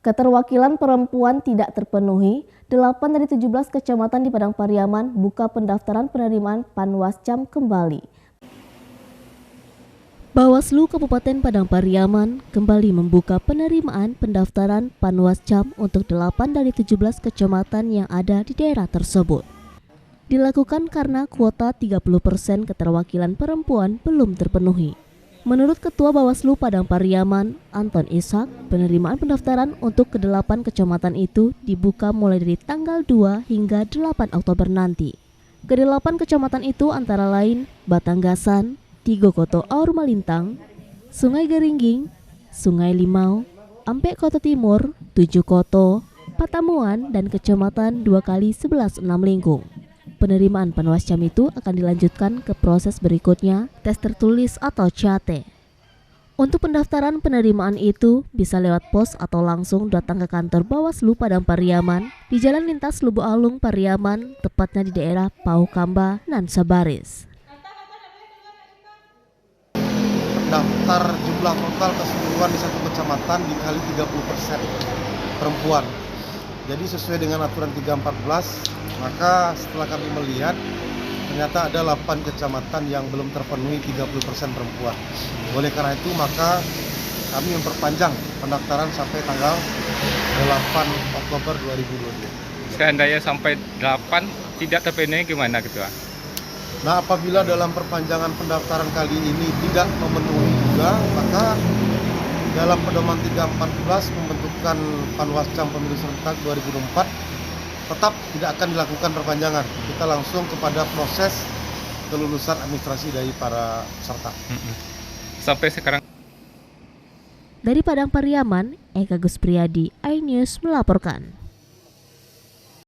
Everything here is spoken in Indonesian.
Keterwakilan perempuan tidak terpenuhi, 8 dari 17 kecamatan di Padang Pariaman buka pendaftaran penerimaan Panwascam kembali. Bawaslu Kabupaten Padang Pariaman kembali membuka penerimaan pendaftaran Panwascam untuk 8 dari 17 kecamatan yang ada di daerah tersebut. Dilakukan karena kuota 30% keterwakilan perempuan belum terpenuhi. Menurut Ketua Bawaslu Padang Pariaman, Anton Ishak, penerimaan pendaftaran untuk ke-8 kecamatan itu dibuka mulai dari tanggal 2 hingga 8 Oktober nanti. Ke-8 kecamatan itu antara lain Batanggasan, Tigo Koto Aur Malintang, Sungai Geringging, Sungai Limau, Ampek Koto Timur, 7 Koto, Patamuan, dan Kecamatan 2 kali 11 6 Lingkung. Penerimaan Panwascam itu akan dilanjutkan ke proses berikutnya, tes tertulis atau CAT. Untuk pendaftaran penerimaan itu bisa lewat pos atau langsung datang ke kantor Bawaslu Padang Pariaman di Jalan Lintas Lubu Alung Pariaman, tepatnya di daerah Paukamba, Nansabaris. Daftar jumlah total keseluruhan di satu kecamatan dikali 30% perempuan. Jadi sesuai dengan aturan 314, maka setelah kami melihat ternyata ada 8 kecamatan yang belum terpenuhi 30% perempuan. Oleh karena itu maka kami memperpanjang pendaftaran sampai tanggal 8 Oktober 2022. Seandainya sampai 8 tidak terpenuhi gimana Ketua? Nah, apabila dalam perpanjangan pendaftaran kali ini tidak memenuhi juga, maka dalam pedoman 314 pembentukan Panwascam Pemilu Serentak 2024 tetap tidak akan dilakukan perpanjangan. Kita langsung kepada proses kelulusan administrasi dari para peserta. Sampai sekarang. Dari Padang Pariaman, Eka Gus Priyadi, iNews melaporkan.